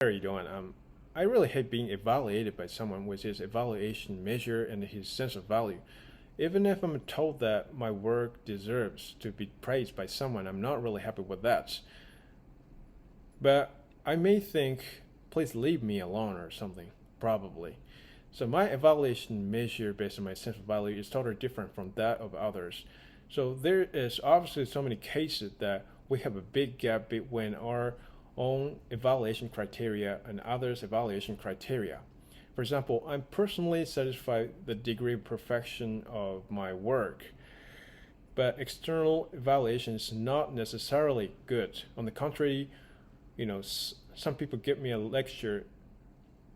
How are you doing? I really hate being evaluated by someone with his evaluation measure and his sense of value. Even if I'm told that my work deserves to be praised by someone, I'm not really happy with that. But I may think, please leave me alone or something, probably. So my evaluation measure based on my sense of value is totally different from that of others. So there is obviously so many cases that we have a big gap between our own evaluation criteria and others' evaluation criteria. For example, I'm personally satisfied with the degree of perfection of my work, but external evaluation is not necessarily good. On the contrary, some people give me a lecture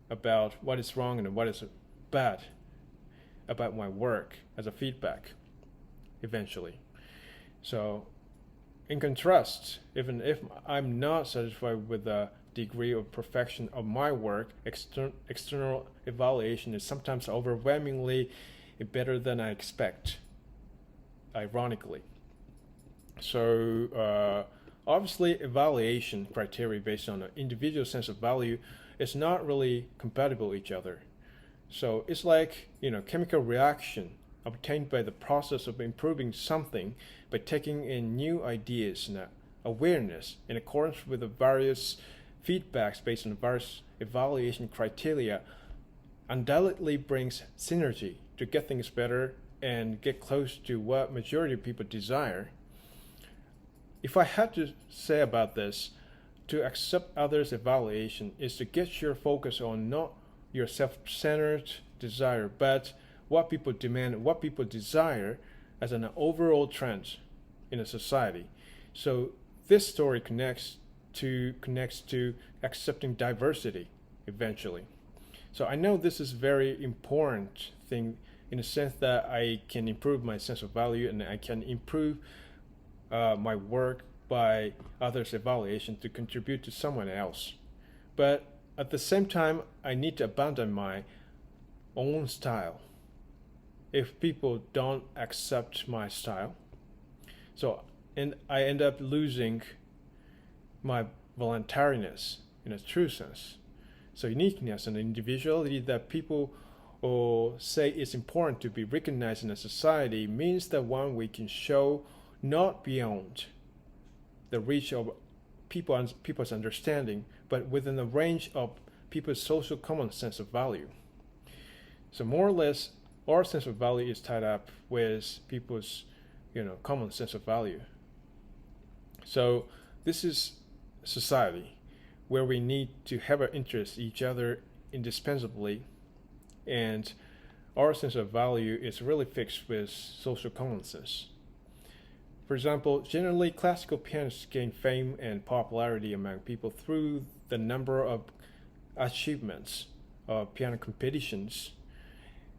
about what is wrong and what is bad about my work as a feedback eventually. So, in contrast, even if I'm not satisfied with the degree of perfection of my work, external evaluation is sometimes overwhelmingly better than I expect, ironically. So, obviously, evaluation criteria based on an individual sense of value is not really compatible with each other. So it's like chemical reaction obtained by the process of improving something by taking in new ideas and awareness in accordance with the various feedbacks based on various evaluation criteria undoubtedly brings synergy to get things better and get close to what majority of people desire. If I had to say about this, to accept others' evaluation is to get your focus on not your self-centered desire, but what people demand, what people desire as an overall trend in a society. So this story connects to accepting diversity eventually. So I know this is very important thing in the sense that I can improve my sense of value and I can improve my work by others' evaluation to contribute to someone else. But at the same time, I need to abandon my own style if people don't accept my style. So, and I end up losing my voluntariness in a true sense. So, uniqueness and individuality that people say is important to be recognized in a society means that one we can show not beyond the reach of people's understanding, but within the range of people's social common sense of value. So more or less, our sense of value is tied up with people's, common sense of value. So this is society where we need to have our interests each other indispensably, and our sense of value is really fixed with social common sense. For example, generally classical pianists gain fame and popularity among people through the number of achievements of piano competitions.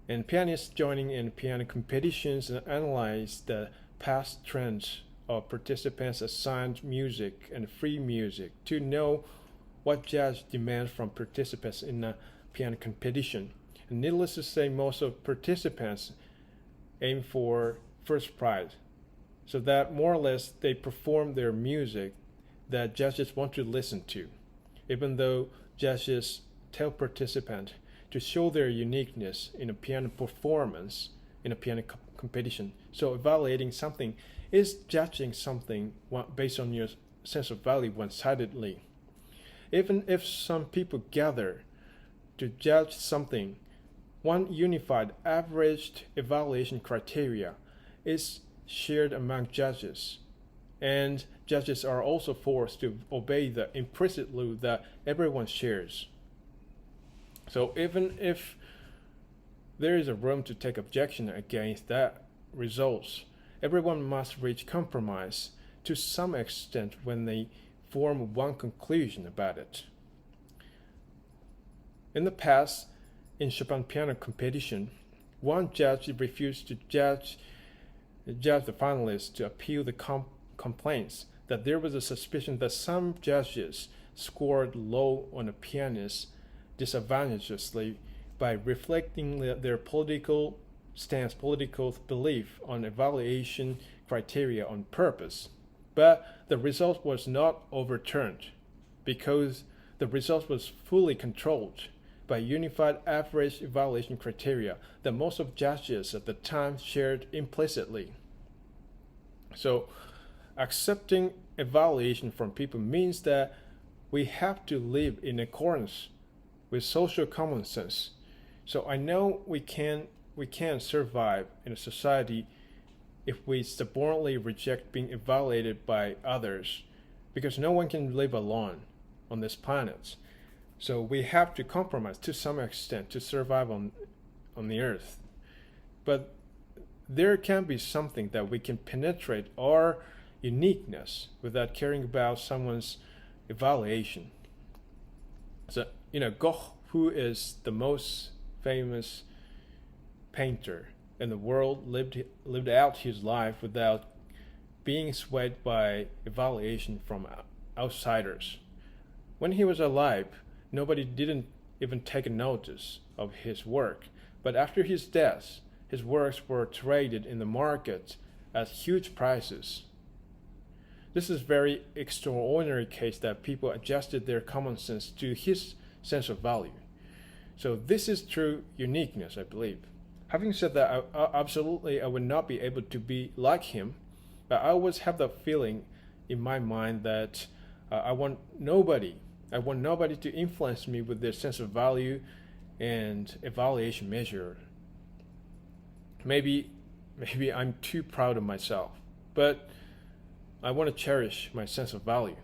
And pianists joining in piano competitions analyze the past trends of participants assigned music and free music to know what judge demands from participants in a piano competition. And needless to say, most of participants aim for first prize, so that more or less they perform their music that judges want to listen to, even though judges tell participants to show their uniqueness in a piano performance, in a piano competition. So evaluating something is judging something based on your sense of value one-sidedly. Even if some people gather to judge something, one unified averaged evaluation criteria is shared among judges, and judges are also forced to obey the implicit rule that everyone shares. So even if there is a room to take objection against that results, everyone must reach compromise to some extent when they form one conclusion about it. In the past, in Chopin piano competition, one judge refused to judge the finalists to appeal the complaints that there was a suspicion that some judges scored low on a pianist disadvantageously by reflecting their political stance, political belief on evaluation criteria on purpose. But the result was not overturned because the result was fully controlled by unified average evaluation criteria that most of judges at the time shared implicitly. So, accepting evaluation from people means that we have to live in accordance with social common sense. So I know we can't survive in a society if we stubbornly reject being evaluated by others, because no one can live alone on this planet. So we have to compromise to some extent to survive on the earth. But there can be something that we can penetrate our uniqueness without caring about someone's evaluation. So, Gough, who is the most famous painter in the world, lived out his life without being swayed by evaluation from outsiders. When he was alive, nobody didn't even take notice of his work. But after his death, his works were traded in the market at huge prices. This is a very extraordinary case that people adjusted their common sense to his sense of value. So this is true uniqueness, I believe. Having said that, I would not be able to be like him, but I always have the feeling in my mind that I want nobody to influence me with their sense of value and evaluation measure. Maybe I'm too proud of myself, but I want to cherish my sense of value.